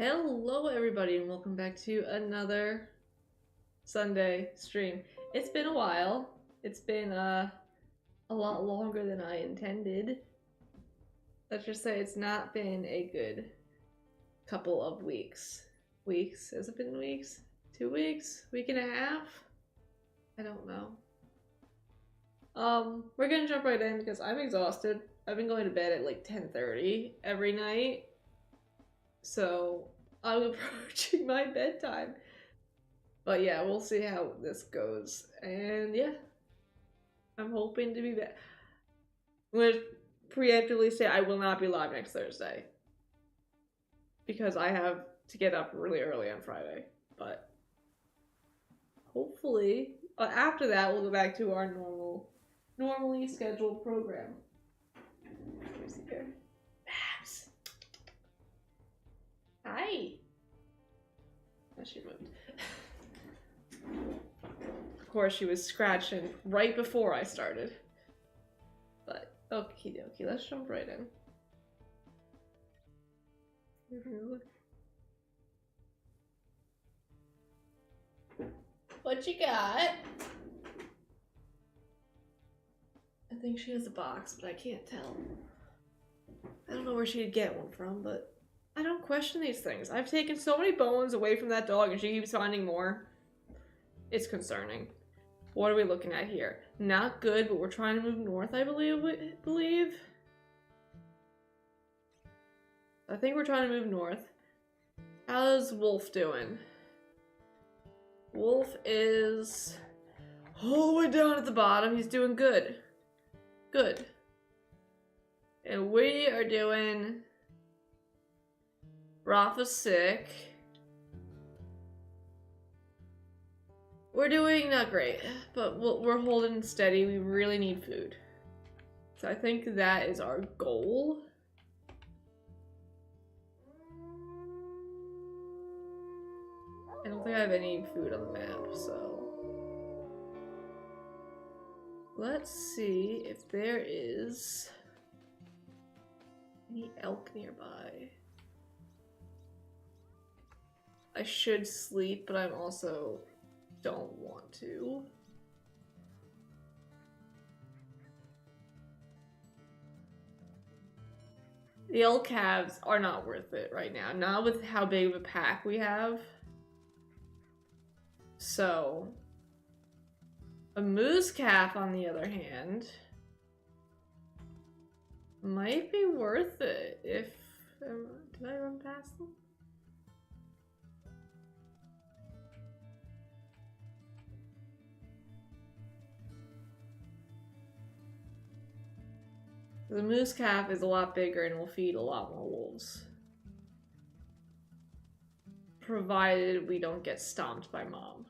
Hello everybody and welcome back to another Sunday stream. It's been a while. It's been a lot longer than I intended. Let's just say it's not been a good couple of weeks. Weeks? Has it been weeks? 2 weeks? Week and a half? I don't know. We're gonna jump right in because I'm exhausted. I've been going to bed at like 10:30 every night. So I'm approaching my bedtime. But yeah, we'll see how this goes. And yeah, I'm hoping to be back. I'm going to preemptively say I will not be live next Thursday. Because I have to get up really early on Friday. But hopefully, after that, we'll go back to our normally scheduled program. Where's he here? Babs! Hi! Oh, she moved. Of course, she was scratching right before I started. But, okie dokie, let's jump right in. What you got? I think she has a box, but I can't tell. I don't know where she'd get one from, but I don't question these things. I've taken so many bones away from that dog and she keeps finding more. It's concerning. What are we looking at here? Not good, but we're trying to move north, I believe. I think we're trying to move north. How's Wolf doing? Wolf is all the way down at the bottom. He's doing good. Good. And we are doing... Rafa's sick. We're doing not great, but we're holding steady. We really need food. So I think that is our goal. I don't think I have any food on the map, so... Let's see if there is any elk nearby. I should sleep, but I'm also don't want to. The elk calves are not worth it right now, not with how big of a pack we have. So, a moose calf, on the other hand, might be worth it if... did I run past them? The moose calf is a lot bigger and will feed a lot more wolves. Provided we don't get stomped by Mom.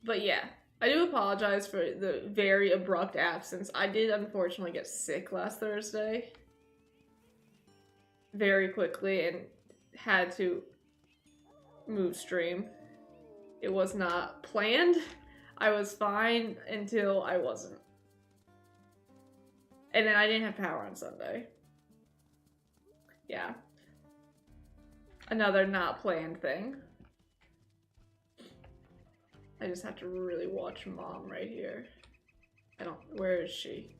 But yeah, I do apologize for the very abrupt absence. I did unfortunately get sick last Thursday. Very quickly and had to move stream. It was not planned. I was fine until I wasn't. And then I didn't have power on Sunday. Yeah. Another not planned thing. I just have to really watch Mom right here. Where is she?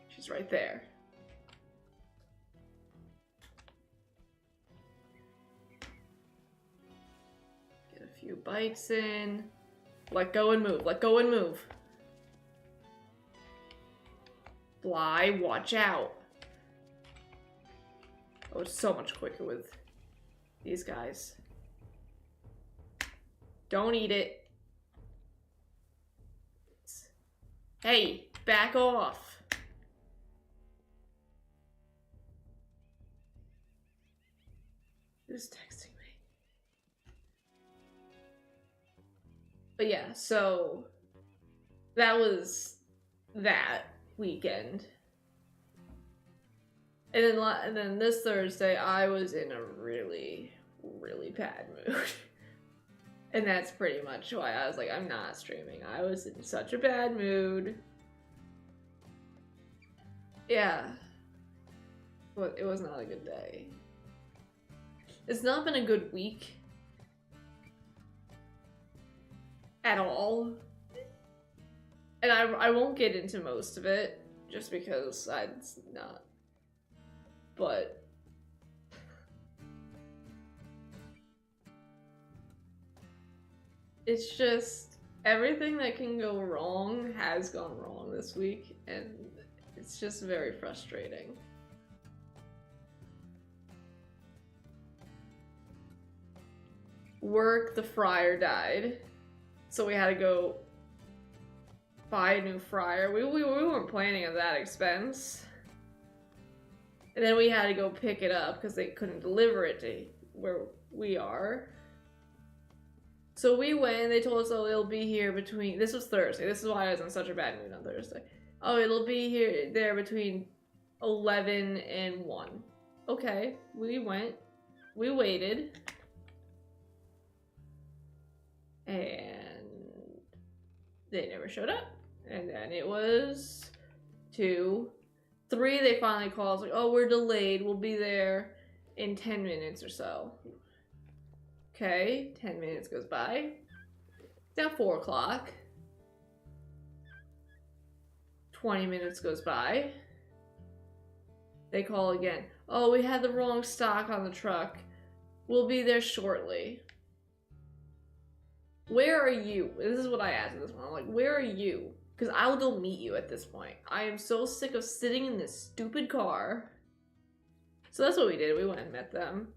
She's right there. Few bites in. Let go and move. Let go and move. Fly, watch out. Oh, it's so much quicker with these guys. Don't eat it. Hey, back off. Who's texting? But yeah, so that was that weekend. And then this Thursday, I was in a really, really bad mood. And that's pretty much why I was like, I'm not streaming. I was in such a bad mood. Yeah. But it was not a good day. It's not been a good week. At all. And I won't get into most of it, just because it's not. But it's just everything that can go wrong has gone wrong this week, and it's just very frustrating. Work, the fryer died, so we had to go buy a new fryer. We weren't planning on that expense. And then we had to go pick it up because they couldn't deliver it to where we are. So we went and they told us, oh, it'll be here between, this was Thursday. This is why I was in such a bad mood on Thursday. Oh, it'll be there between 11 and 1. Okay, we went, we waited. And they never showed up. And then it was 2, 3, they finally called us like, oh, we're delayed. We'll be there in 10 minutes or so. Okay, 10 minutes goes by. It's now 4 o'clock. 20 minutes goes by. They call again. Oh, we had the wrong stock on the truck. We'll be there shortly. Where are you? This is what I asked at this point. I'm like, where are you? Because I will go meet you at this point. I am so sick of sitting in this stupid car. So that's what we did. We went and met them.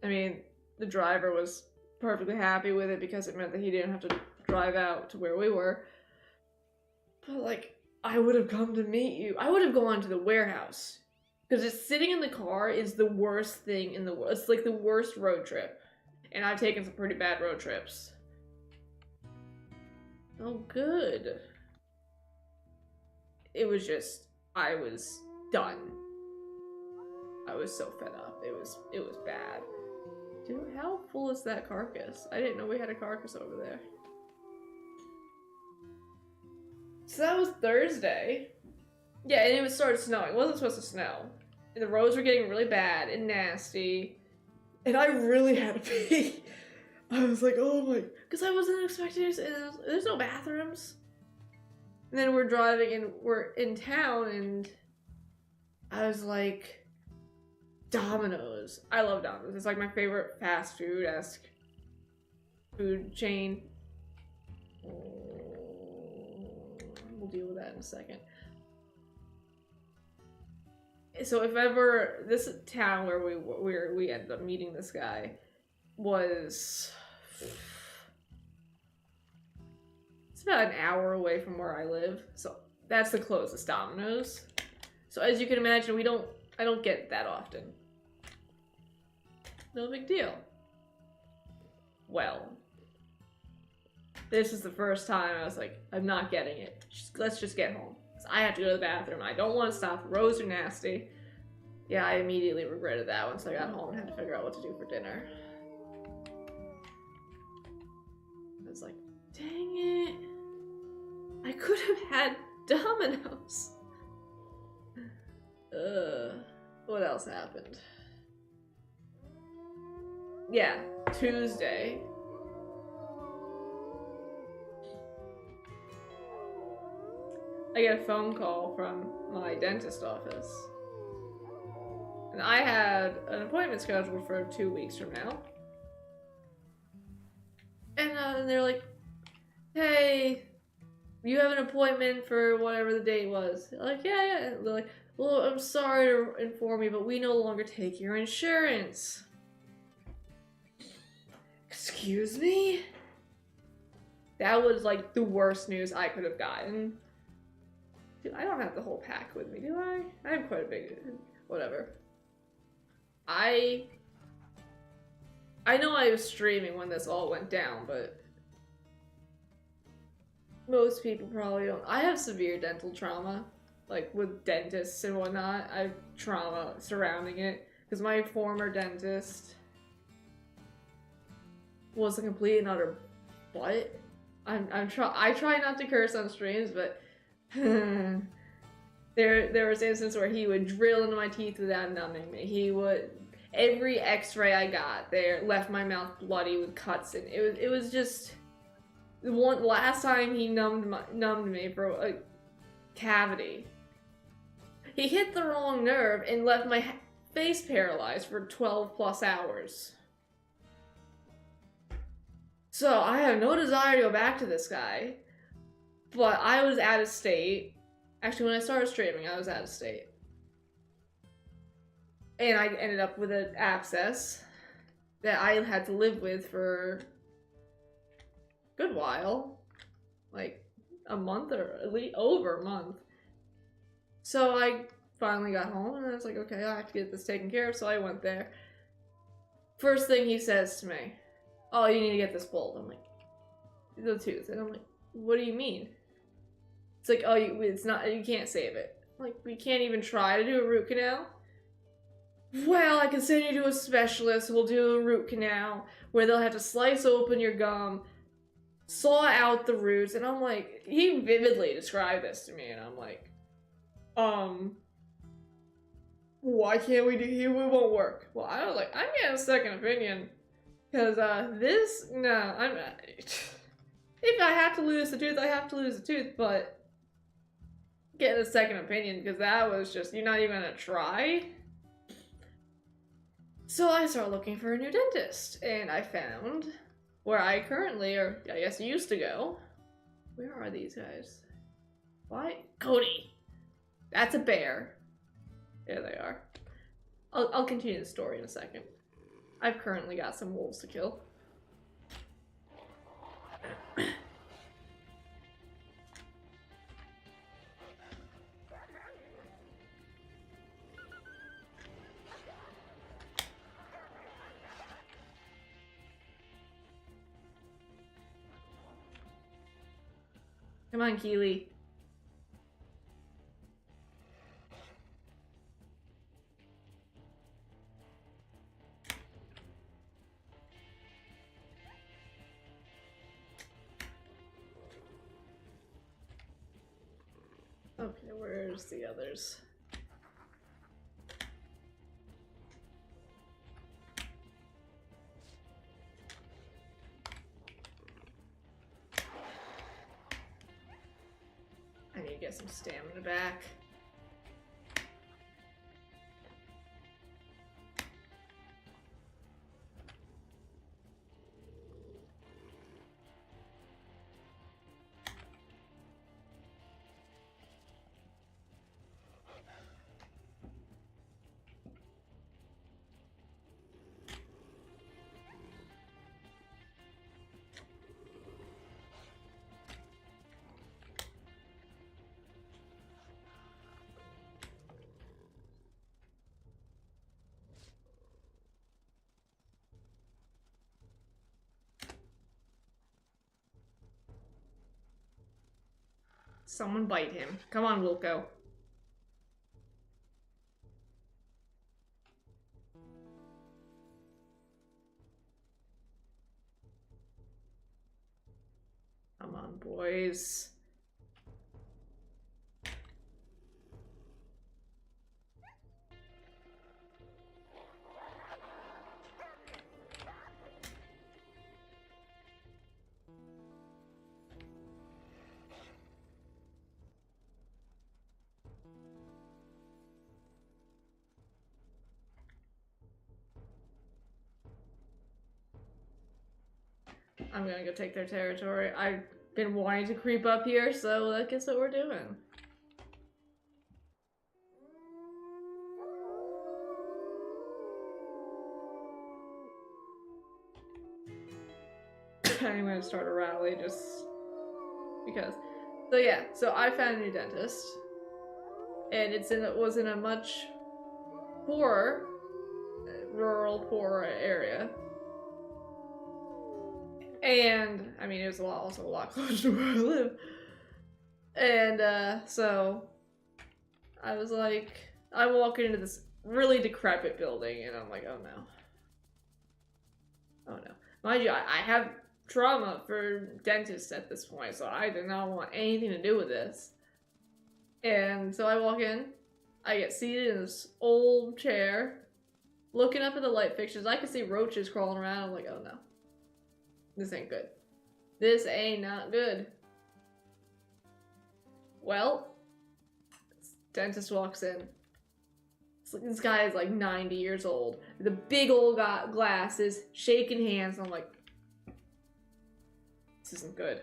I mean, the driver was perfectly happy with it because it meant that he didn't have to drive out to where we were. But like, I would have come to meet you. I would have gone to the warehouse. Because just sitting in the car is the worst thing in the world. It's like the worst road trip. And I've taken some pretty bad road trips. Oh, good. It was just, I was done. I was so fed up. It was bad. Dude, how full is that carcass? I didn't know we had a carcass over there. So that was Thursday. Yeah, and it started snowing. It wasn't supposed to snow. And the roads were getting really bad and nasty. And I really had to pee. I was like, oh my, because I wasn't expecting it. There's no bathrooms. And then we're driving and we're in town and I was like, Domino's. I love Domino's. It's like my favorite fast food-esque food chain. We'll deal with that in a second. So if ever, this town where we ended up meeting this guy was, it's about an hour away from where I live. So that's the closest Domino's. So as you can imagine, I don't get that often. No big deal. Well, this is the first time I was like, I'm not getting it. Let's just get home. I have to go to the bathroom. I don't want to stop. The roads are nasty. Yeah, I immediately regretted that once I got home and had to figure out what to do for dinner. I was like, dang it. I could have had Domino's. What else happened? Yeah, Tuesday. I get a phone call from my dentist office. And I had an appointment scheduled for 2 weeks from now. And they're like, hey, you have an appointment for whatever the date was. I'm like, yeah. And they're like, well, I'm sorry to inform you, but we no longer take your insurance. Excuse me? That was like the worst news I could have gotten. Dude, I don't have the whole pack with me, do I? I have quite a big... whatever. I know I was streaming when this all went down, but most people probably don't. I have severe dental trauma, like with dentists and whatnot. I have trauma surrounding it, because my former dentist, was a complete and utter butt. I try not to curse on streams, but there was instances where he would drill into my teeth without numbing me. He would, every X-ray I got there left my mouth bloody with cuts, and it was just the one last time he numbed me for a cavity. He hit the wrong nerve and left my face paralyzed for 12 plus hours. So I have no desire to go back to this guy, but I was out of state. Actually, when I started streaming, I was out of state. And I ended up with an abscess that I had to live with for a good while. Like a month, or at least over a month. So I finally got home and I was like, okay, I have to get this taken care of, so I went there. First thing he says to me, oh, you need to get this pulled. I'm like, the tooth. And I'm like, what do you mean? It's like, oh, it's not, you can't save it. I'm like, we can't even try to do a root canal? Well, I can send you to a specialist who'll do a root canal where they'll have to slice open your gum, saw out the roots, and I'm like, he vividly described this to me, and I'm like, why can't we do, it won't work. Well, I was like, I'm getting a second opinion. Because, I'm not. If I have to lose the tooth, I have to lose the tooth, but getting a second opinion, because that was just, you're not even gonna try? So I started looking for a new dentist, and I found where I currently, or I guess used to go. Where are these guys? Why? Cody! That's a bear. There they are. I'll continue the story in a second. I've currently got some wolves to kill. Come on, Keely. Okay, where's the others? I need to get some stamina back. Someone bite him. Come on, Wilco. Come on, boys. I'm gonna go take their territory. I've been wanting to creep up here, so I guess what we're doing. I'm gonna start a rally just because. So yeah, so I found a new dentist, and it was in a much poorer, rural, poorer area. And, I mean, it was also a lot closer to where I live. And, so, I was like, I walk into this really decrepit building, and I'm like, oh no. Oh no. Mind you, I have trauma for dentists at this point, so I did not want anything to do with this. And so I walk in, I get seated in this old chair, looking up at the light fixtures. I can see roaches crawling around. I'm like, oh no. This ain't good. This ain't not good. Well, this dentist walks in. This guy is like 90 years old. The big old glasses, shaking hands. And I'm like, this isn't good.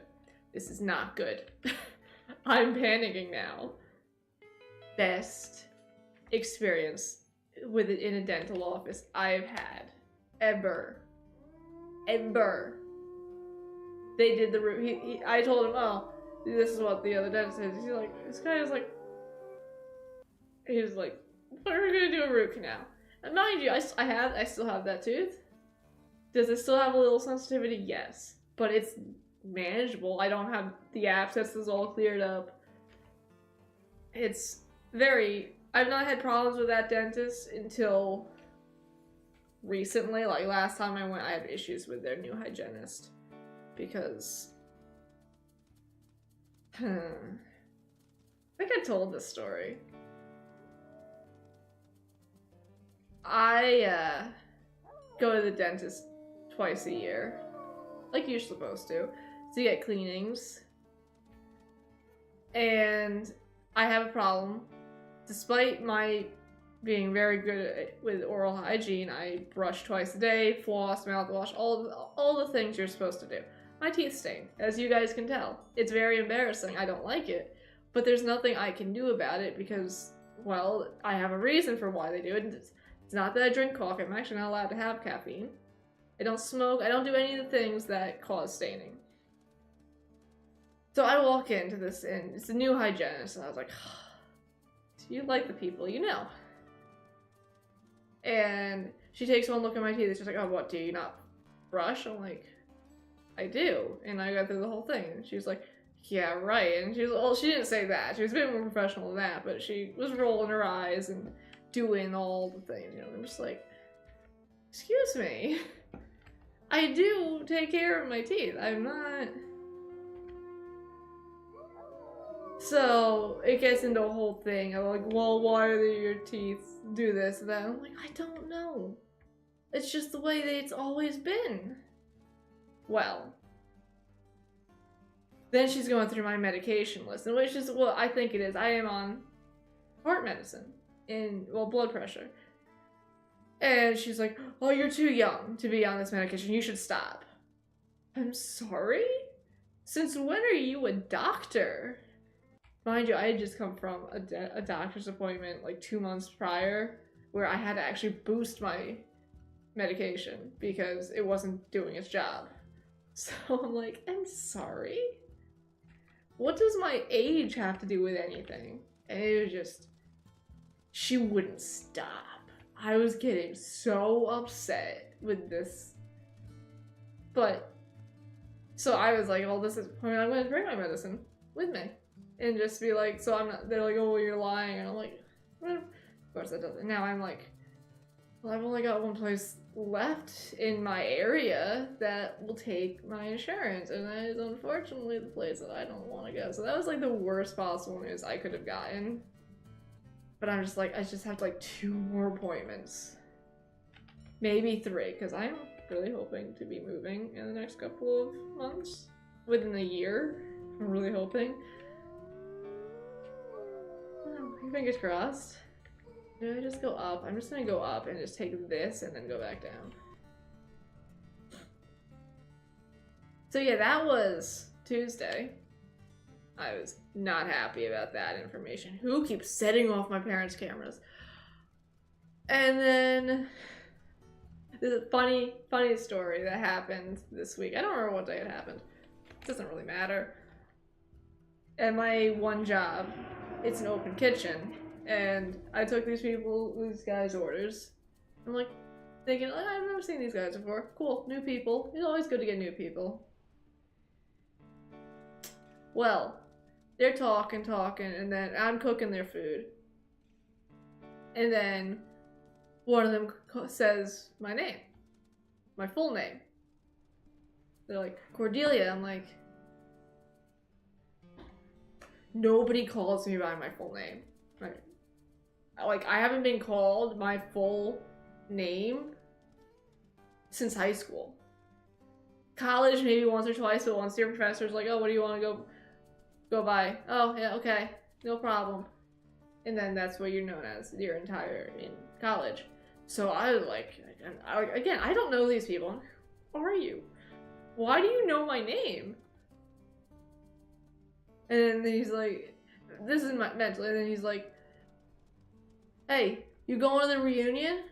This is not good. I'm panicking now. Best experience with it in a dental office I've had. Ever. They did the root. I told him, oh, this is what the other dentist says. He's like, this guy is like, he was like, we're gonna do a root canal. And mind you, I still have that tooth. Does it still have a little sensitivity? Yes. But it's manageable. I don't have the abscesses all cleared up. It's very, I've not had problems with that dentist until recently. Like last time I went, I had issues with their new hygienist. Because, I think I told this story. I go to the dentist twice a year, like you're supposed to get cleanings. And I have a problem. Despite my being very good with oral hygiene, I brush twice a day, floss, mouthwash, all the things you're supposed to do. My teeth stain, as you guys can tell. It's very embarrassing. I don't like it. But there's nothing I can do about it because, well, I have a reason for why they do it. It's not that I drink coffee. I'm actually not allowed to have caffeine. I don't smoke. I don't do any of the things that cause staining. So I walk into this, and it's a new hygienist, and I was like, do you like the people you know? And she takes one look at my teeth, and she's like, oh, what, do you not brush? I'm like, I do. And I got through the whole thing, and she was like, yeah, right. And she was, well, she didn't say that. She was a bit more professional than that, but she was rolling her eyes and doing all the things, you know. I'm just like, excuse me. I do take care of my teeth. I'm not... So, it gets into a whole thing of like, well, why do your teeth do this and that? I'm like, I don't know. It's just the way that it's always been. Well, then she's going through my medication list, and which is what I think it is. I am on heart medicine and, well, blood pressure. And she's like, oh, you're too young to be on this medication. You should stop. I'm sorry? Since when are you a doctor? Mind you, I had just come from a doctor's appointment like 2 months prior where I had to actually boost my medication because it wasn't doing its job. So I'm like, I'm sorry? What does my age have to do with anything? And it was just, she wouldn't stop. I was getting so upset with this. But, so I was like, well, this is, I mean, I'm going to bring my medicine with me. And just be like, so I'm not, they're like, oh, well, you're lying. And I'm like, well, of course that doesn't. Now I'm like, well, I've only got one place left in my area that will take my insurance. And that is unfortunately the place that I don't want to go. So that was like the worst possible news I could have gotten. But I'm just like, I just have like 2 more appointments. Maybe 3, because I'm really hoping to be moving in the next couple of months. Within a year, I'm really hoping. Fingers crossed. Do I just go up? I'm just gonna go up and just take this and then go back down. So yeah, that was Tuesday. I was not happy about that information. Who keeps setting off my parents' cameras? And then there's a funny story that happened this week. I don't remember what day it happened. It doesn't really matter. At my one job, it's an open kitchen, and I took these guys' orders. I'm like, thinking, oh, I've never seen these guys before. Cool, new people. It's always good to get new people. Well, they're talking, and then I'm cooking their food. And then one of them says my name, my full name. They're like, Cordelia. I'm like, nobody calls me by my full name. Like, I haven't been called my full name since high school. College, maybe once or twice, but once your professor's like, oh, what do you want to go by? Oh, yeah, okay, no problem. And then that's what you're known as your entire in college. So I was like, again, I don't know these people. Who are you? Why do you know my name? And then he's like, this is my mental. And then he's like, hey, you going to the reunion?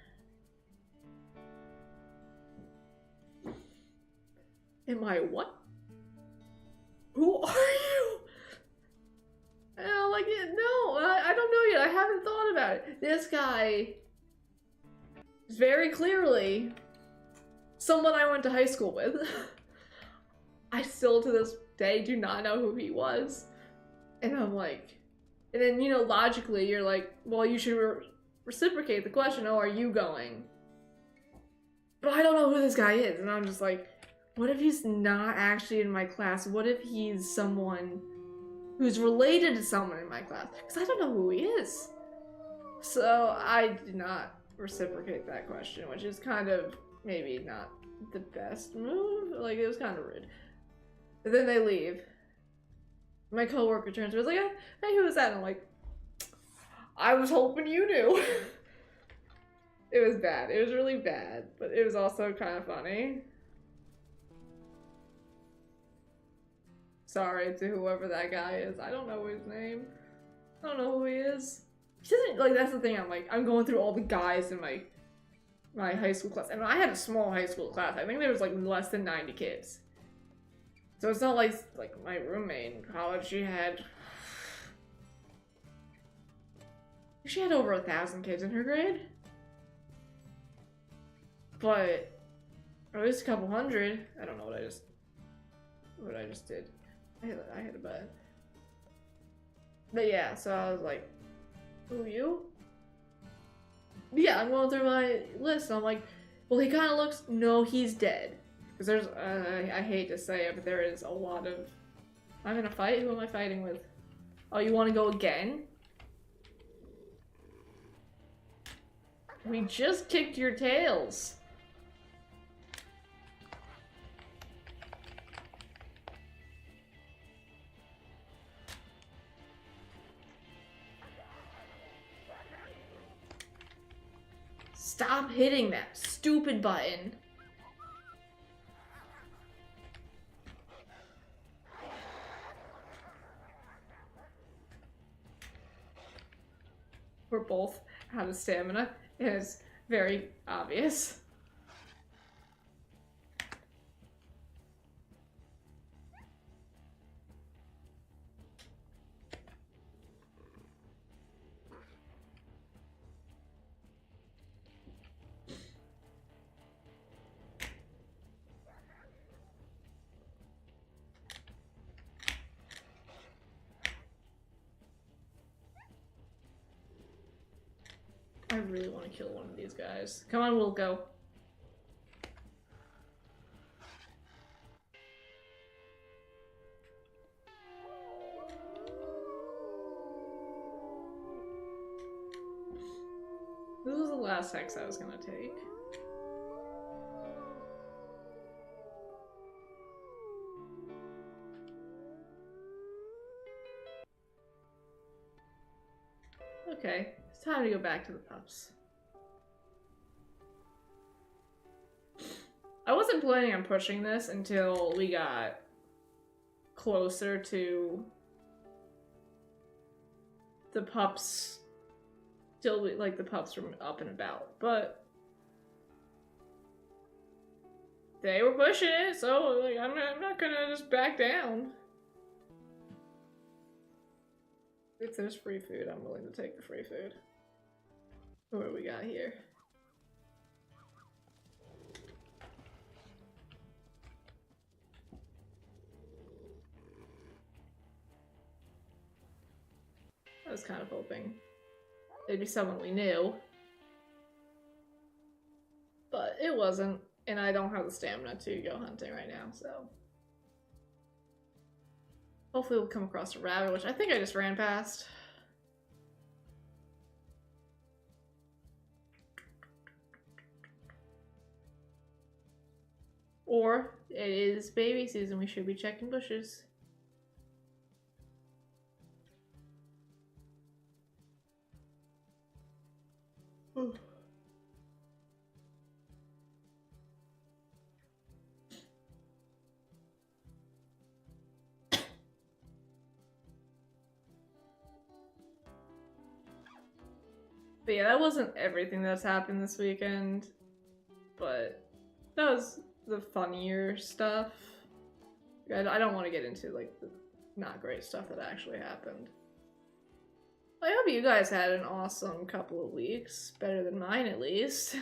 Am I what? Who are you? And I'm like, no, I don't know yet. I haven't thought about it. This guy is very clearly someone I went to high school with. I still to this day do not know who he was. And I'm like, and then, you know, logically you're like, well, you should reciprocate the question, oh, are you going? But I don't know who this guy is. And I'm just like, what if he's not actually in my class? What if he's someone who's related to someone in my class? Because I don't know who he is. So I did not reciprocate that question, which is kind of maybe not the best move. Like, it was kind of rude. But then they leave. My coworker turns to me, was like, hey, who was that? And I'm like, I was hoping you knew. It was bad. It was really bad, but it was also kind of funny. Sorry to whoever that guy is. I don't know his name. I don't know who he is. He doesn't, like, that's the thing. I'm like, I'm going through all the guys in my high school class. And I had a small high school class. I think there was like less than 90 kids. So it's not like my roommate in college, she had over 1,000 kids in her grade. But or at least a couple hundred. I don't know what I just did. I hit a button. But yeah, so I was like, who are you? Yeah, I'm going through my list and I'm like, well, he kind of looks, no, he's dead. Because there's, I hate to say it, but there is a lot of, I'm gonna fight? Who am I fighting with? Oh, you want to go again? We just kicked your tails. Stop hitting that stupid button. We're both out of stamina. It is very obvious. I really want to kill one of these guys. Come on, we'll go. This was the last hex I was gonna take. Okay, it's time to go back to the pups. I wasn't planning on pushing this until we got closer to the pups, till like the pups were up and about, but they were pushing it, so like I'm not gonna just back down. If there's free food, I'm willing to take the free food. What do we got here? I was kind of hoping it'd be someone we knew. But it wasn't. And I don't have the stamina to go hunting right now, so. Hopefully we'll come across a rabbit, which I think I just ran past. Or it is baby season, we should be checking bushes. Ooh. But yeah, that wasn't everything that's happened this weekend, but that was the funnier stuff. I don't want to get into like the not great stuff that actually happened. I hope you guys had an awesome couple of weeks, better than mine at least.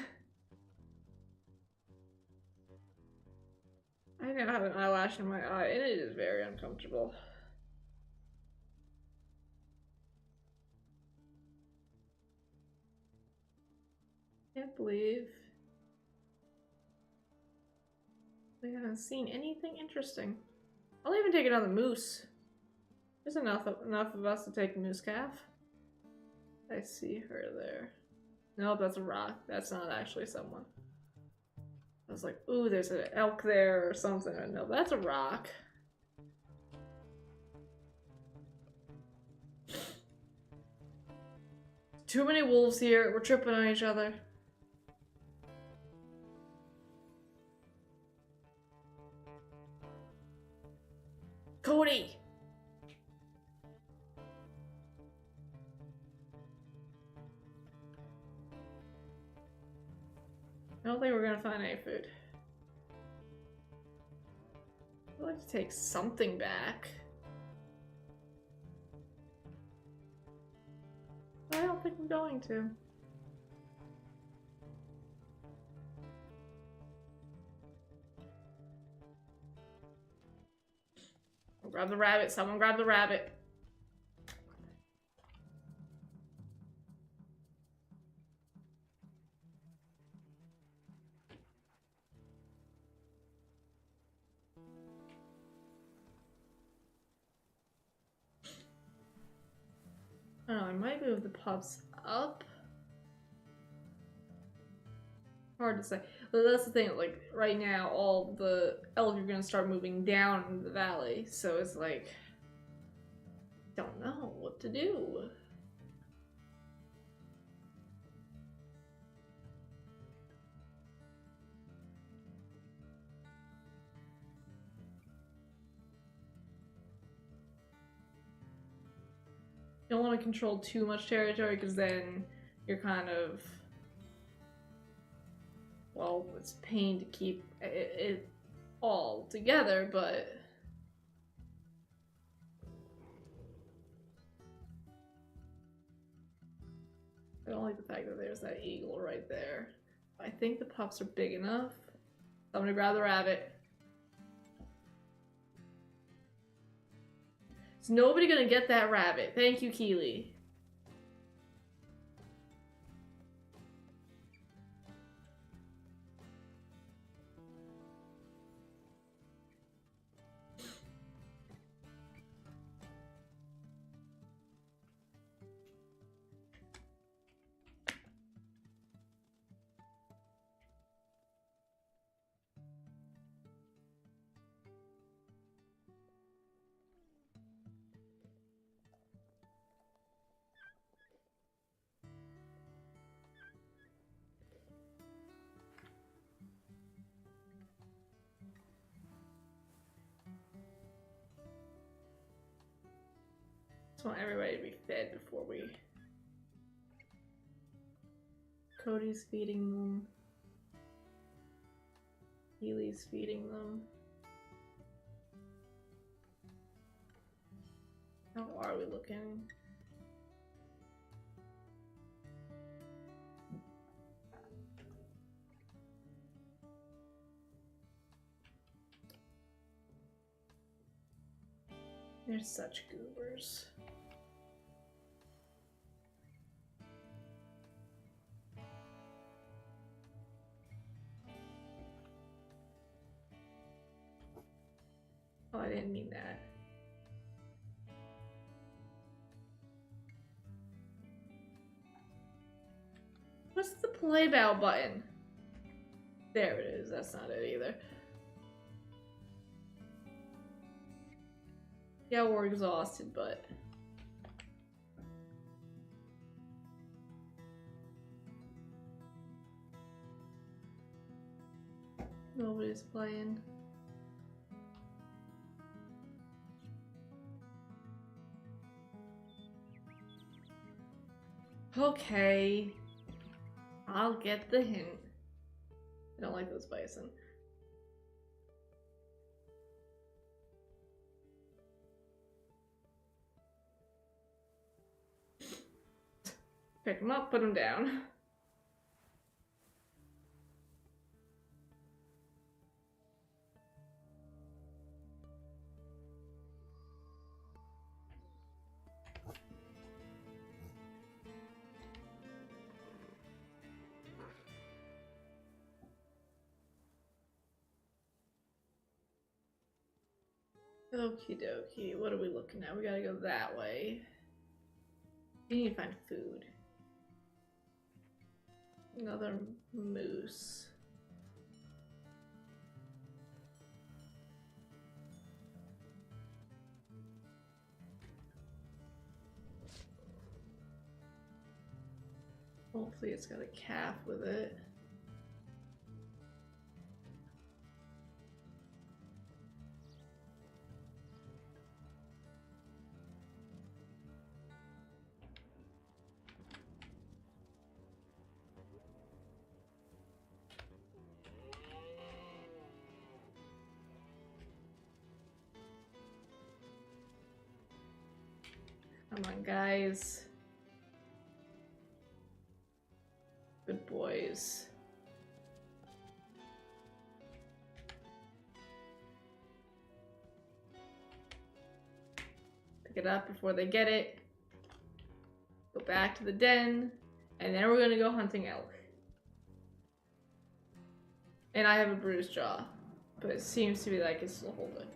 I now have an eyelash in my eye and it is very uncomfortable. Can't believe we haven't seen anything interesting. I'll even take another moose. There's enough of us to take a moose calf. I see her there. Nope, that's a rock. That's not actually someone. I was like, ooh, there's an elk there or something. No, that's a rock. Too many wolves here. We're tripping on each other. Cody! I don't think we're gonna find any food. I'd like to take something back. I don't think I'm going to. Grab the rabbit. Someone grab the rabbit. I don't know, I might move the pups up. Hard to say. But that's the thing, like, right now, all the elk are gonna start moving down into the valley, so it's like, don't know what to do. You don't want to control too much territory, because then you're kind of, well, it's a pain to keep it all together, but I don't like the fact that there's that eagle right there. I think the pups are big enough. I'm gonna grab the rabbit. Is nobody gonna get that rabbit? Thank you, Keely. Just want everybody to be fed before we... Cody's feeding them. Keely's feeding them. How are we looking? They're such goobers. mean that. What's the play bow button? There it is. That's not it either. Yeah, we're exhausted, but... nobody's playing. Okay. I'll get the hint. I don't like those bison. Pick them up, put them down. Okie dokie, what are we looking at? We gotta go that way. We need to find food. Another moose. Hopefully it's got a calf with it. Come on, guys. Good boys. Pick it up before they get it. Go back to the den. And then we're gonna go hunting elk. And I have a bruised jaw. But it seems to be like it's still holding.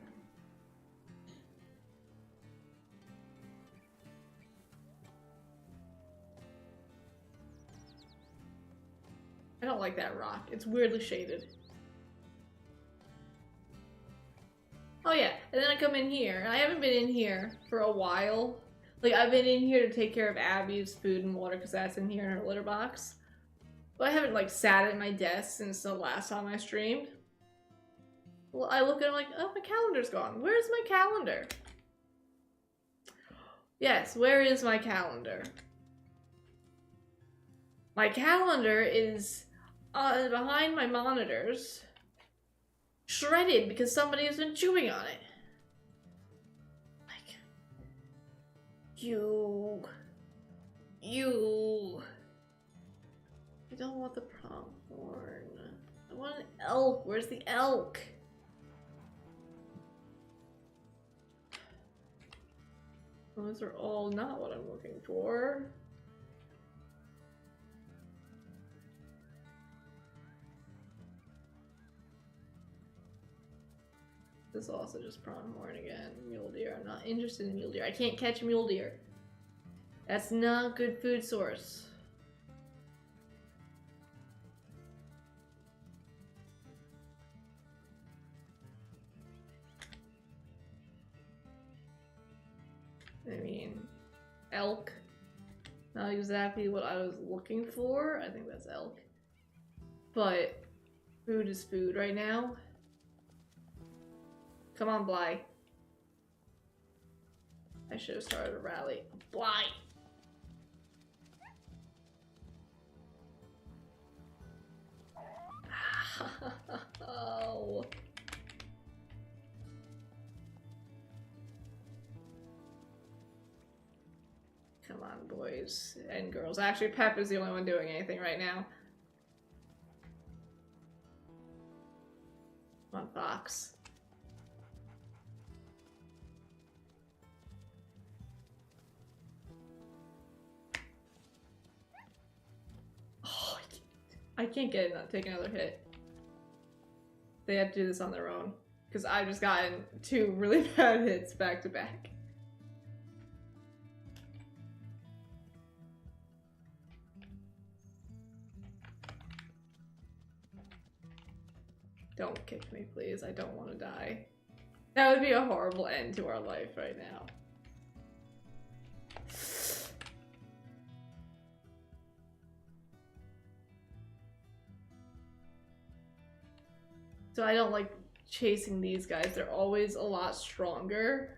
I don't like that rock. It's weirdly shaded. Oh yeah, and then I come in here. I haven't been in here for a while. Like, I've been in here to take care of Abby's food and water because that's in here in her litter box. But I haven't, like, sat at my desk since the last time I streamed. Well, I look at it like, oh, my calendar's gone. Where's my calendar? Yes, where is my calendar? My calendar is behind my monitors, shredded because somebody has been chewing on it. Like, you. I don't want the pronghorn. I want an elk. Where's the elk? Those are all not what I'm looking for. This is also just pronghorn again. Mule deer. I'm not interested in mule deer. I can't catch mule deer. That's not good food source. I mean, elk. Not exactly what I was looking for. I think that's elk. But food is food right now. Come on, Bly. I should have started a rally. Bly! Oh. Come on, boys and girls. Actually, Pep is the only one doing anything right now. Come on, Fox. I can't get it, not take another hit. They have to do this on their own. because I've just gotten 2 really bad hits back to back. Don't kick me, please. I don't want to die. That would be a horrible end to our life right now. So I don't like chasing these guys. They're always a lot stronger.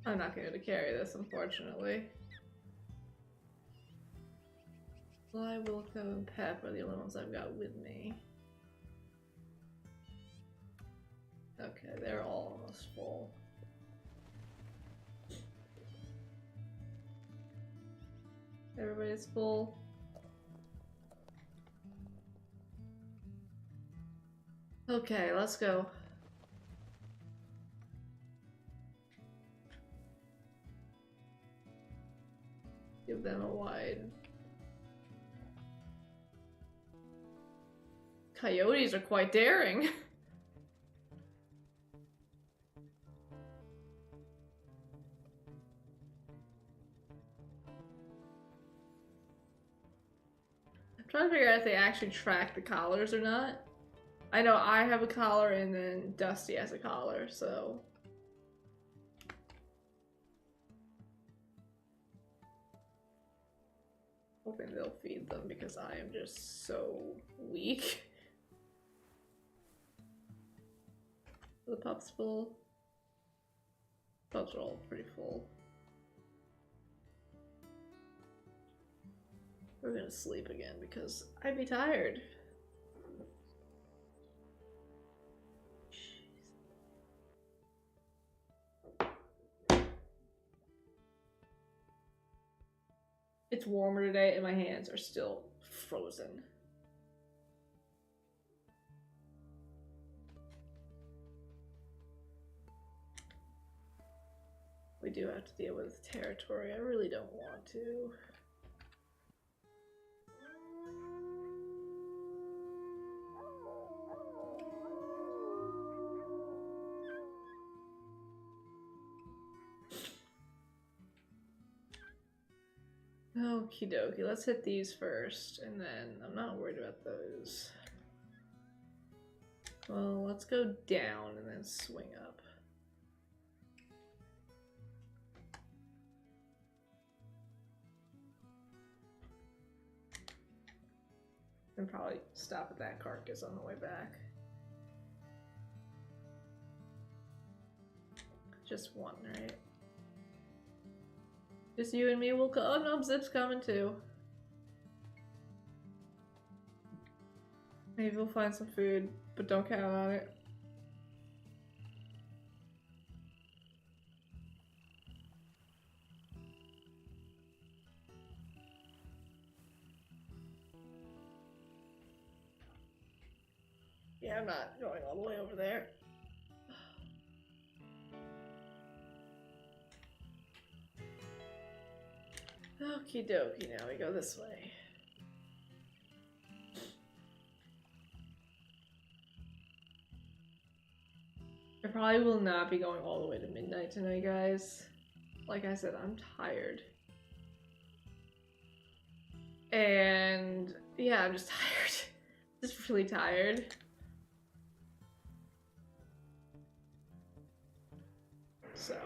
I'm not going to carry this, unfortunately. Fly, Wilco, and Pep are the only ones I've got with me. Okay, they're all almost full. Everybody's full. Okay, let's go. Give them a wide. Coyotes are quite daring. I'm trying to figure out if they actually track the collars or not. I know I have a collar and then Dusty has a collar, so... Hoping they'll feed them because I am just so weak. The pup's full. Pups are all pretty full. We're gonna sleep again because I'd be tired. It's warmer today and my hands are still frozen. We do have to deal with territory. I really don't want to. Okie dokie, let's hit these first, and then I'm not worried about those. Well, let's go down and then swing up. And probably stop at that carcass on the way back. Just one, right? Just you and me will go. Oh no, Zip's coming too. Maybe we'll find some food, but don't count on it. Yeah, I'm not going all the way over there. Okie dokie, now we go this way. I probably will not be going all the way to midnight tonight, guys. Like I said, I'm tired. And yeah, I'm just tired. Just really tired. So,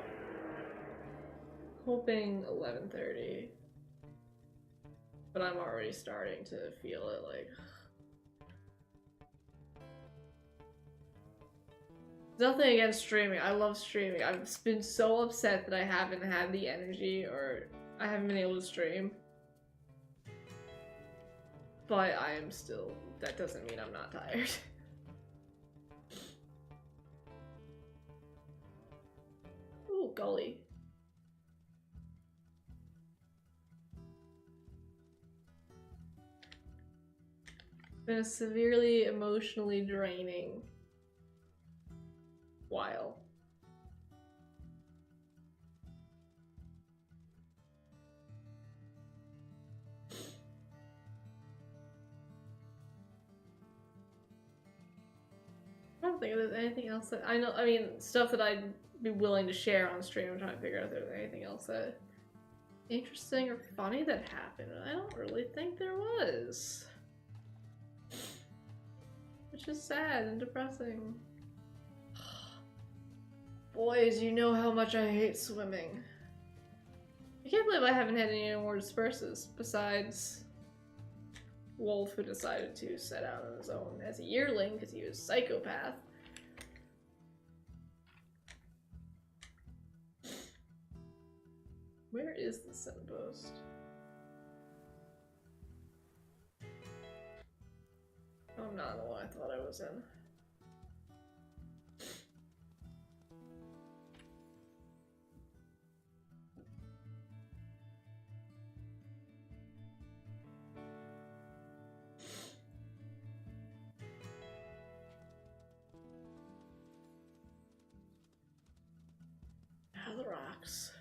hoping 11:30. but I'm already starting to feel it, like... Nothing against streaming. I love streaming. I've been so upset that I haven't had the energy or I haven't been able to stream. But I am still... That doesn't mean I'm not tired. Ooh, gully. Been a severely emotionally draining while. I don't think there's anything else that I know. I mean, stuff that I'd be willing to share on stream. I'm trying to figure out if there's anything else that interesting or funny that happened. I don't really think there was. Which is sad and depressing. Boys, you know how much I hate swimming. I can't believe I haven't had any more disperses besides Wolf, who decided to set out on his own as a yearling because he was a psychopath. Where is the signpost? Oh, I'm not the one I thought I was in. The rocks.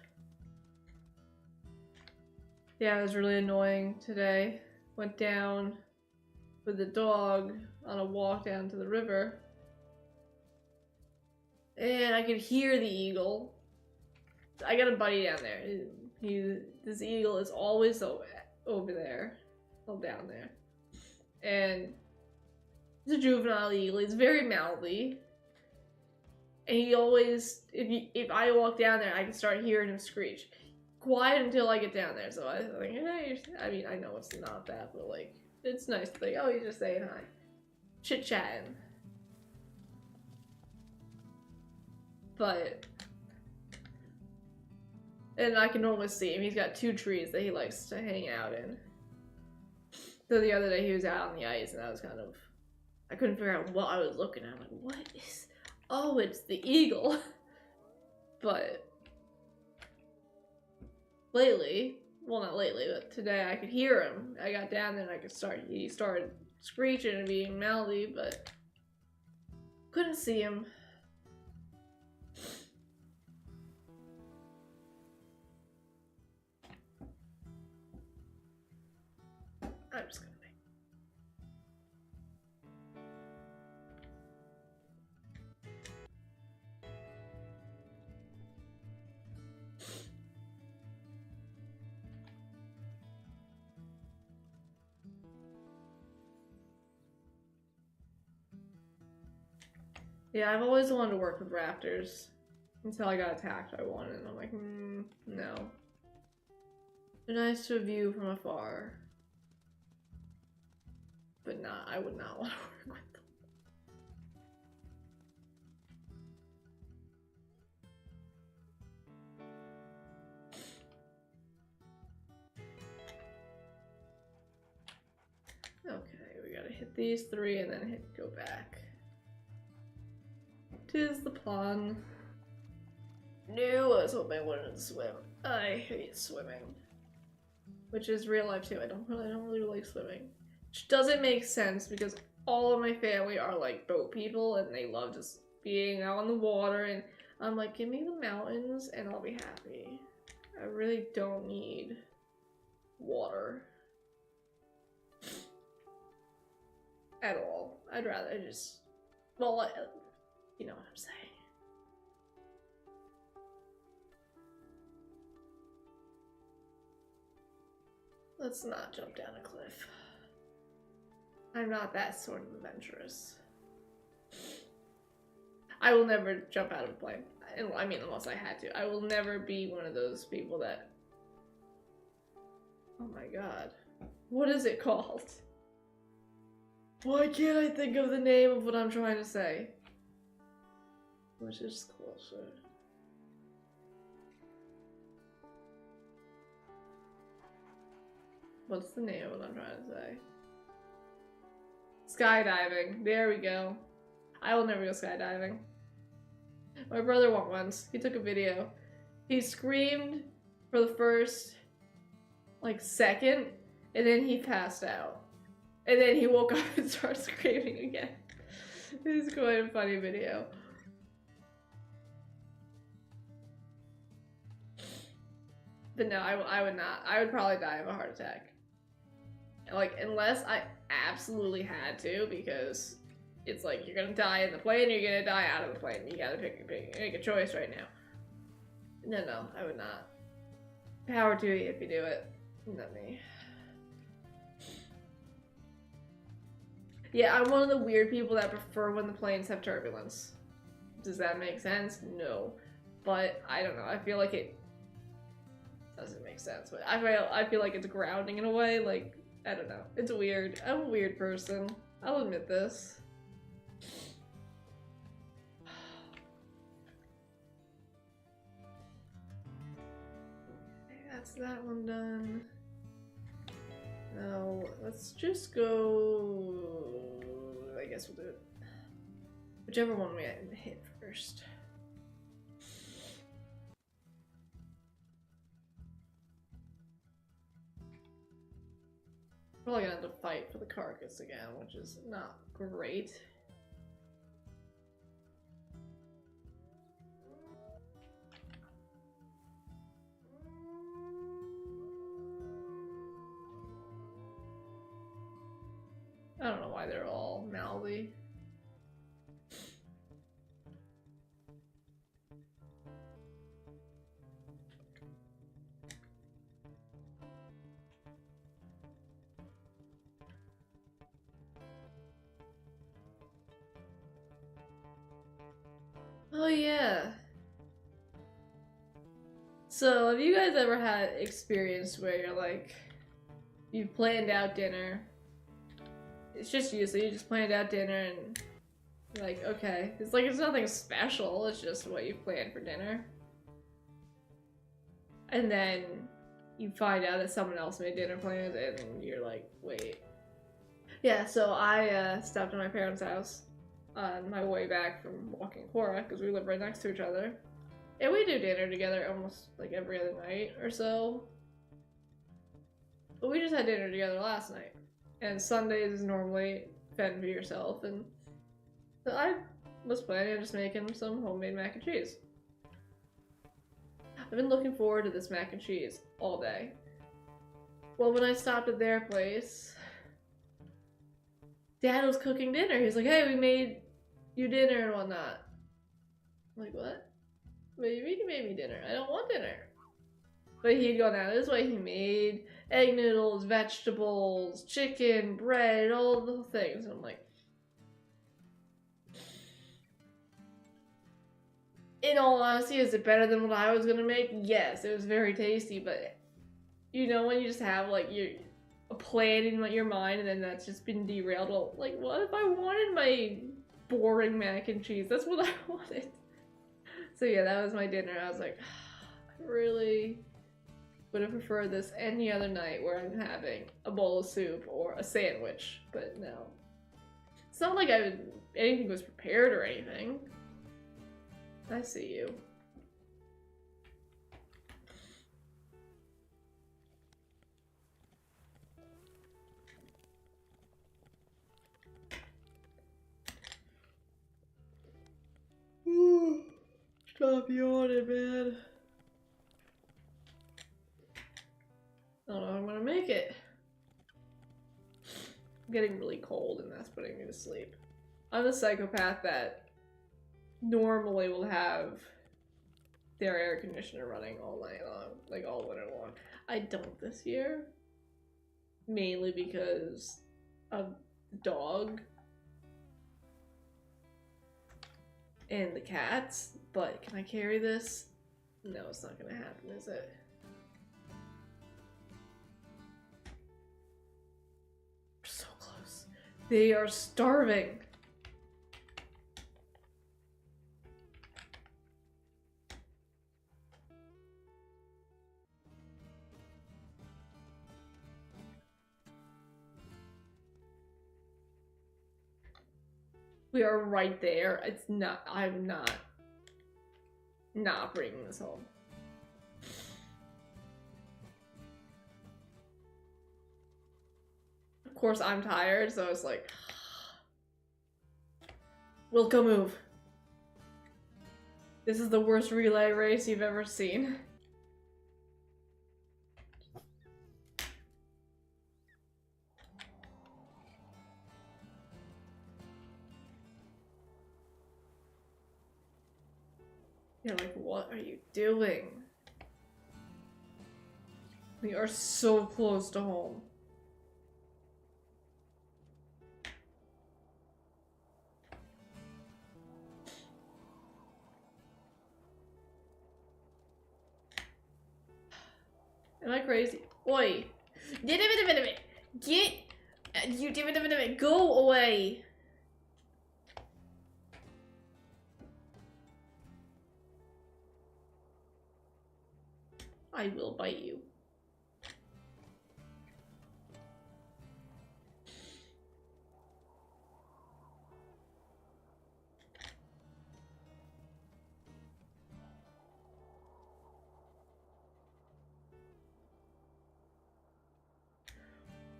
Yeah, it was really annoying today. Went down with the dog on a walk down to the river. And I could hear the eagle. I got a buddy down there. This eagle is always over there. Well, down there. And it's a juvenile eagle. He's very mouthy. And he always, if I walk down there, I can start hearing him screech. Quiet until I get down there. So I think, hey, I mean, I know it's not that, but like, it's nice to think, oh, he's just saying hi. Chit-chatting. But, and I can almost see him. He's got 2 trees that he likes to hang out in. So the other day he was out on the ice and I was kind of, I couldn't figure out what I was looking at. I'm like, what is... Oh, it's the eagle. But lately, well, not lately, but today I could hear him. I got down there and I could he started screeching and being mouthy, but couldn't see him. I'm just gonna Yeah, I've always wanted to work with raptors until I got attacked by one, and I'm like, no. They're nice to view from afar, but I would not want to work with them. Okay, we gotta hit these 3 and then go back. 'Tis the plan. No, I was hoping I wouldn't swim. I hate swimming. Which is real life too. I don't really like swimming. Which doesn't make sense because all of my family are like boat people and they love just being out on the water, and I'm like, give me the mountains and I'll be happy. I really don't need water. At all. I'd rather just, well, you know what I'm saying. Let's not jump down a cliff. I'm not that sort of adventurous. I will never jump out of a plane. I mean, unless I had to. I will never be one of those people that... Oh my god. What is it called? Why can't I think of the name of what I'm trying to say? Which is closer. What's the name of what I'm trying to say? Skydiving. There we go. I will never go skydiving. My brother went once. He took a video. He screamed for the first, like, second, and then he passed out. And then he woke up and started screaming again. It was quite a funny video. But no, I would not. I would probably die of a heart attack. Like, unless I absolutely had to, because it's like, you're gonna die in the plane, or you're gonna die out of the plane. You gotta make a choice right now. No, I would not. Power to you if you do it. Not me. Yeah, I'm one of the weird people that prefer when the planes have turbulence. Does that make sense? No. But, I don't know, I feel like it doesn't make sense. But I feel like it's grounding in a way, like, I don't know. It's weird. I'm a weird person. I'll admit this. That's that one done. Now, let's just go... I guess we'll do it. Whichever one we hit first. Probably gonna have to fight for the carcass again, which is not great. I don't know why they're all mouthy. Oh yeah. So have you guys ever had experience where you're like, you've planned out dinner? It's just you, so you just planned out dinner and you're like, okay. It's like, it's nothing special, it's just what you planned for dinner. And then you find out that someone else made dinner plans and you're like, wait. Yeah, so I stopped at my parents' house on my way back from walking Cora, because we live right next to each other. And we do dinner together almost like every other night or so. But we just had dinner together last night. And Sundays is normally fend for yourself, and so I was planning on just making some homemade mac and cheese. I've been looking forward to this mac and cheese all day. Well, when I stopped at their place, Dad was cooking dinner. He was like, hey, we made you dinner and whatnot. I'm like, what? What do you mean you made me dinner? I don't want dinner. But he'd gone out of his way. He made egg noodles, vegetables, chicken, bread, all the things. And I'm like, in all honesty, is it better than what I was gonna make? Yes, it was very tasty, but you know when you just have like a plan in your mind and then that's just been derailed? Well, like, what if I wanted my boring mac and cheese? That's what I wanted. So yeah, that was my dinner. I was like, I really would have preferred this any other night where I'm having a bowl of soup or a sandwich, but no. It's not like anything was prepared or anything. I see you. Stop yawning, man. I don't know if I'm gonna make it. I'm getting really cold and that's putting me to sleep. I'm a psychopath that normally will have their air conditioner running all night long, like all winter long. I don't this year, mainly because of the dog and the cats, but can I carry this? No, it's not gonna happen, is it? They are starving. We are right there. It's not, I'm not bringing this home. Of course, I'm tired, so it's like, Wilco, move. This is the worst relay race you've ever seen. You're like, what are you doing? We are so close to home. Am I crazy? Oi! Get you go away! I will bite you.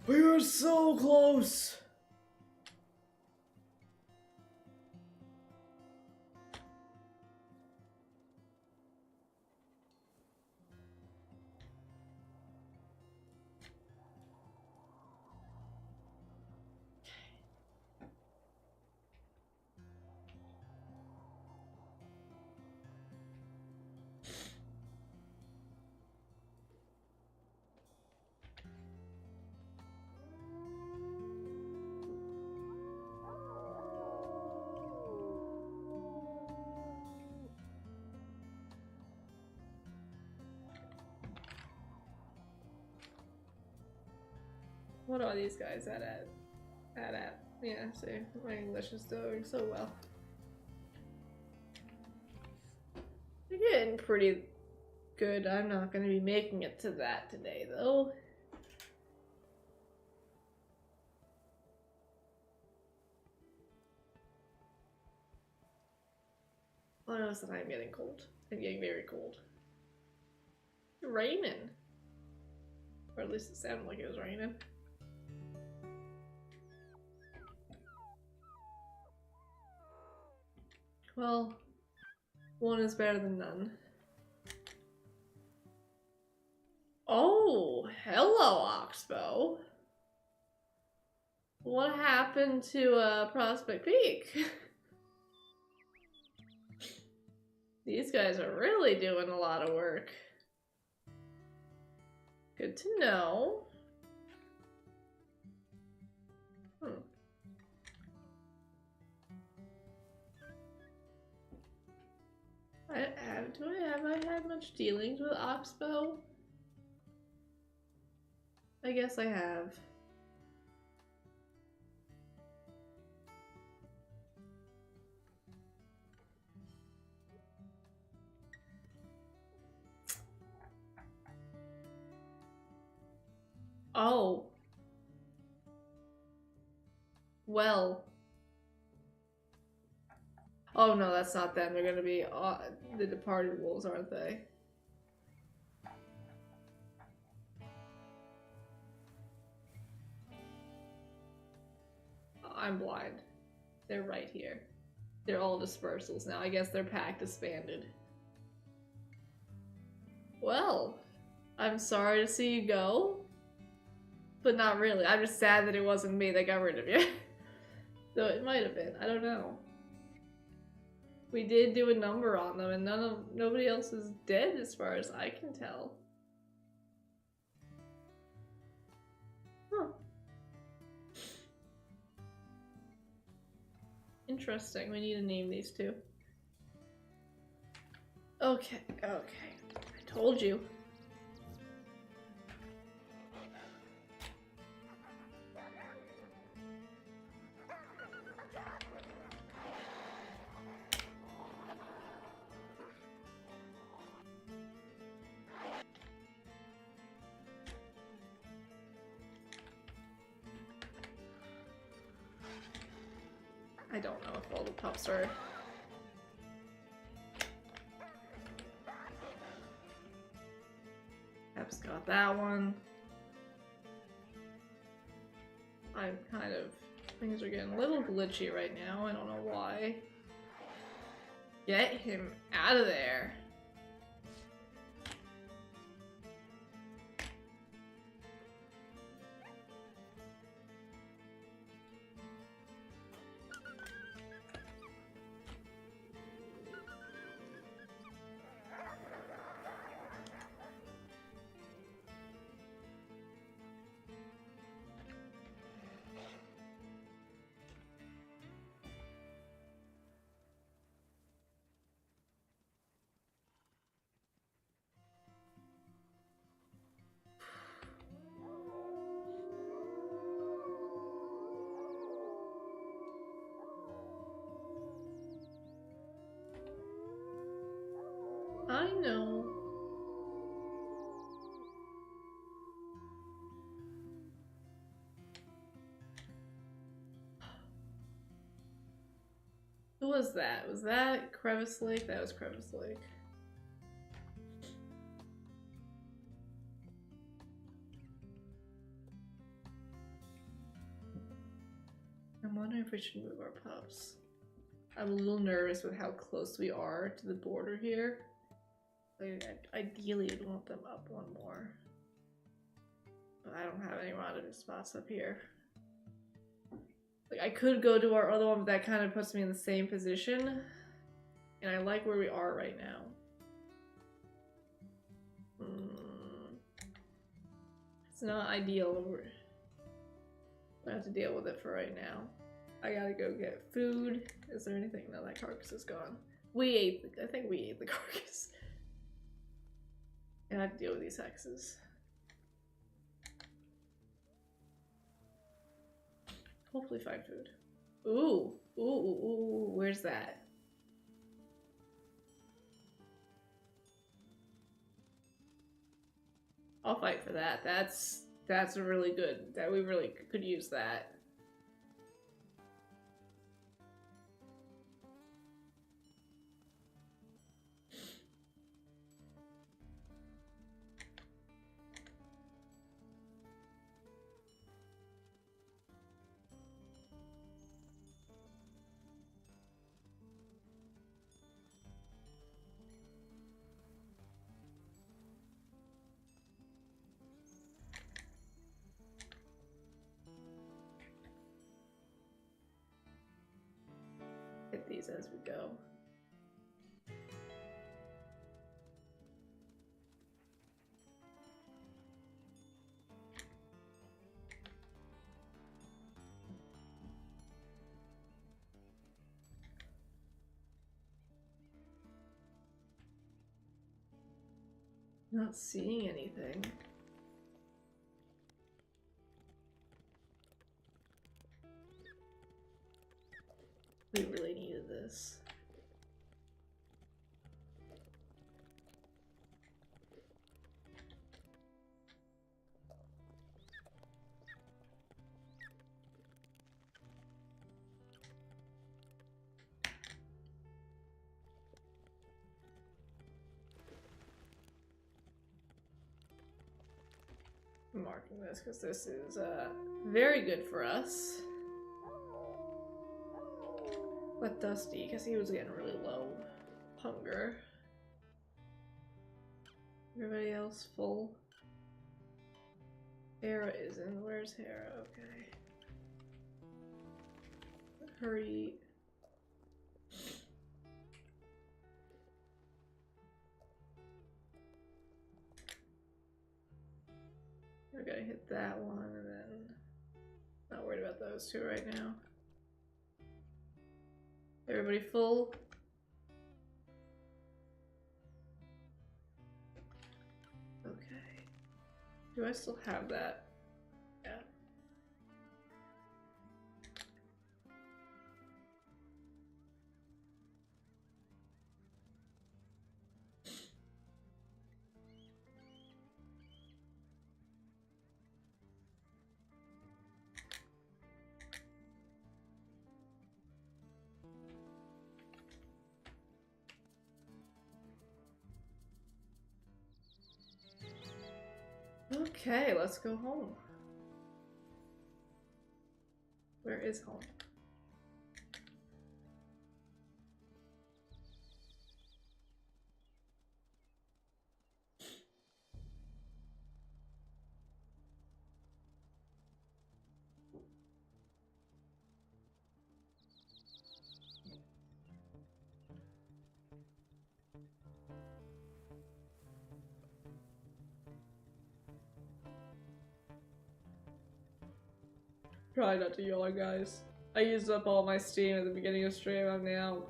We are so close! What are these guys at? Yeah, see, my English is doing so well. They're getting pretty good. I'm not gonna be making it to that today, though. Oh, I noticed that I'm getting cold. I'm getting very cold. It's raining. Or at least it sounded like it was raining. Well, one is better than none. Oh, hello, Oxbow. What happened to Prospect Peak? These guys are really doing a lot of work. Good to know. Have I had much dealings with Oxbow? I guess I have. Oh. Well. Oh no, that's not them. They're gonna be the departed wolves, aren't they? I'm blind. They're right here. They're all dispersals now. I guess their pack disbanded. Well, I'm sorry to see you go. But not really. I'm just sad that it wasn't me that got rid of you. Though it might have been. I don't know. We did do a number on them, and nobody else is dead as far as I can tell. Huh. Interesting. We need to name these two. Okay, okay. I told you. I don't know if all the pups are... Pep's got that one. I'm kind of... Things are getting a little glitchy right now. I don't know why. Get him out of there. I know. Who was that? Was that Crevice Lake? That was Crevice Lake. I'm wondering if we should move our pups. I'm a little nervous with how close we are to the border here. Like, ideally, I'd want them up one more. But I don't have any rendezvous spots up here. Like, I could go to our other one, but that kind of puts me in the same position. And I like where we are right now. It's not ideal. I have to deal with it for right now. I gotta go get food. Is there anything? No, that carcass is gone. I think we ate the carcass. And I have to deal with these hexes. Hopefully find food. Ooh, ooh, ooh, ooh, where's that? I'll fight for that. That's a really good, that we really could use that. Hit these as we go. Not seeing anything. We really needed this. I'm marking this because this is very good for us. Let Dusty, because he was getting really low hunger. Everybody else full? Hera isn't. Where's Hera? Okay. Hurry. I gotta hit that one and then not worried about those two right now. Everybody full? Okay. Do I still have that? Yeah. Okay, let's go home. Where is home? Try not to yawn, guys. I used up all my steam at the beginning of stream. I'm now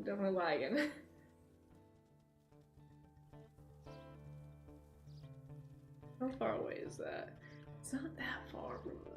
definitely lagging. How far away is that? It's not that far from the...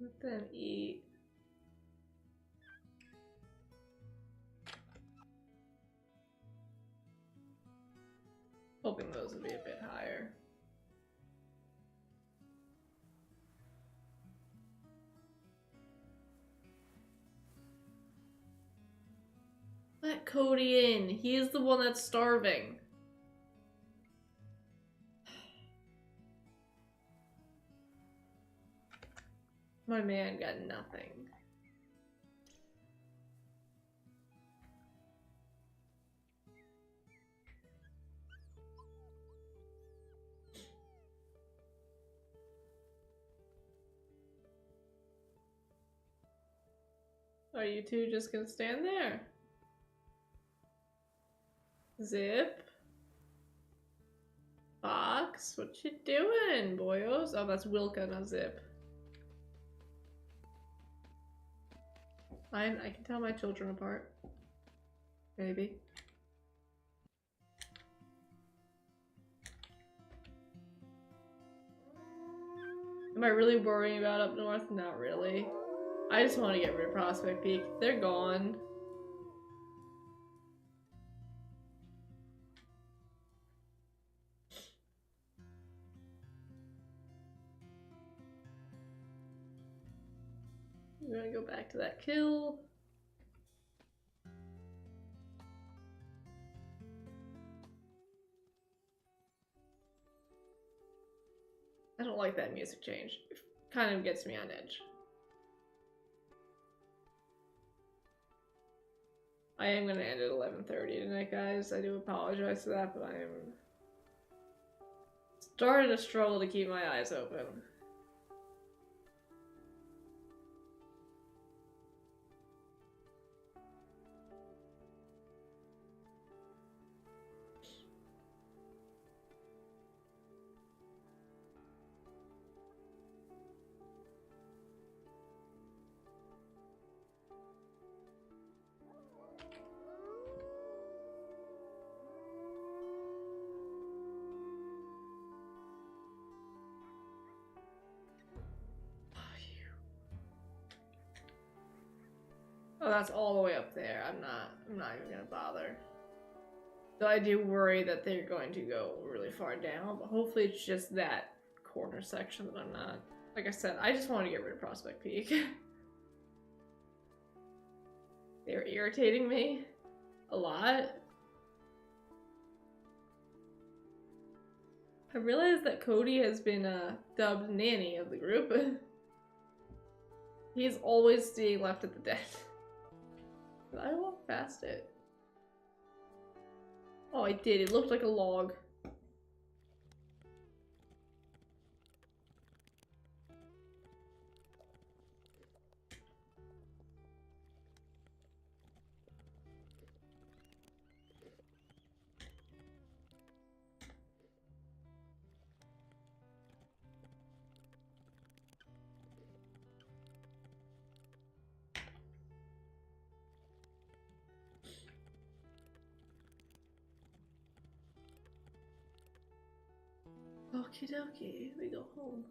Let them eat. Hoping those would be a bit higher. Let Cody in. He's the one that's starving. My man got nothing. Are you two just gonna stand there? Zip? Fox? What you doing, boyos? Oh, that's Wilka, not Zip. I can tell my children apart. Maybe. Am I really worrying about up north? Not really. I just want to get rid of Prospect Peak. They're gone. I'm gonna go back to that kill. I don't like that music change. It kind of gets me on edge. I am gonna end at 11:30 tonight, guys. I do apologize for that, but I am starting to struggle to keep my eyes open. Oh, that's all the way up there. I'm not even gonna bother. So I do worry that they're going to go really far down, but hopefully it's just that corner section that I'm not. Like I said, I just want to get rid of Prospect Peak. They're irritating me a lot. I realized that Cody has been dubbed nanny of the group. He's always staying left at the desk. Did I walk past it? Oh, I did. It looked like a log. Okie dokie, we go home.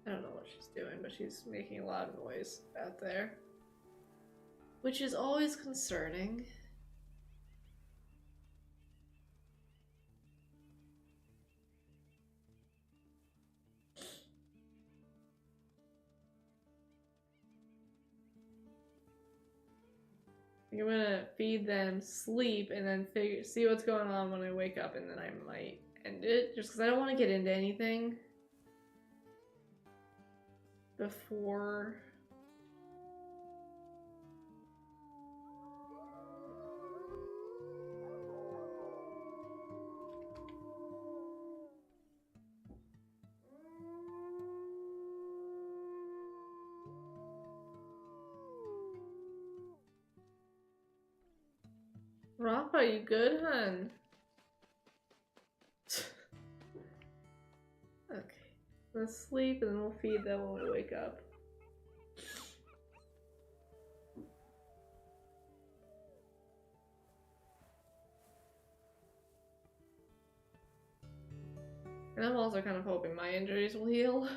I don't know what she's doing, but she's making a lot of noise out there. Which is always concerning. I'm gonna feed them, sleep, and then see what's going on when I wake up, and then I might end it. Just because I don't want to get into anything before... Rafa, you good, hun? Okay. Let's sleep and then we'll feed them when we wake up. And I'm also kind of hoping my injuries will heal.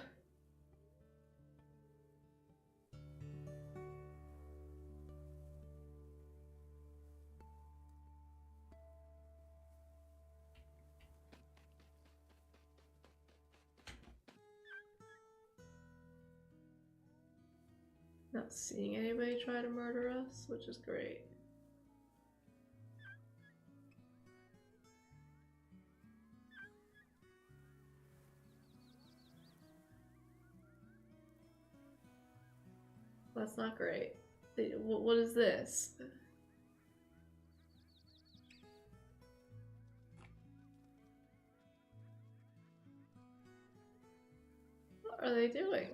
Not seeing anybody try to murder us, which is great. That's not great. What is this? What are they doing?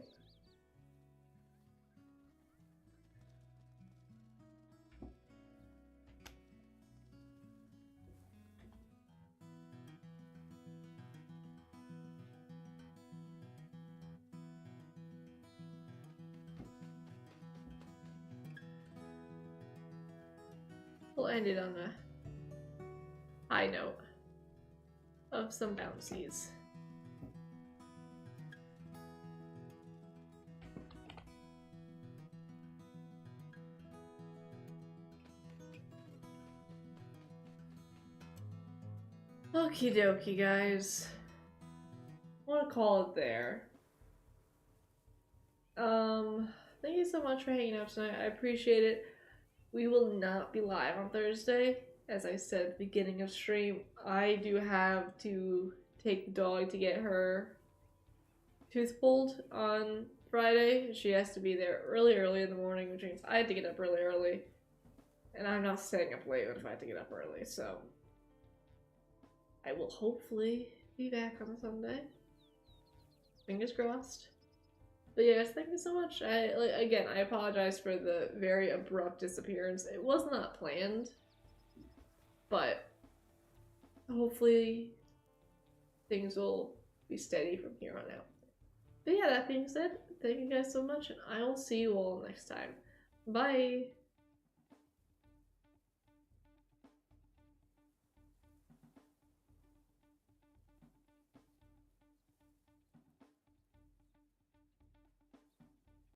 We'll end it on a high note of some bouncies. Okie dokie, guys. I want to call it there. Thank you so much for hanging out tonight. I appreciate it. We will not be live on Thursday. As I said at the beginning of stream, I do have to take the dog to get her tooth pulled on Friday. She has to be there early in the morning, which means I had to get up really early. And I'm not staying up late if I have to get up early, so I will hopefully be back on Sunday. Fingers crossed. But yeah, guys, thank you so much. Again, I apologize for the very abrupt disappearance. It was not planned, but hopefully things will be steady from here on out. But yeah, that being said, thank you guys so much, and I will see you all next time. Bye!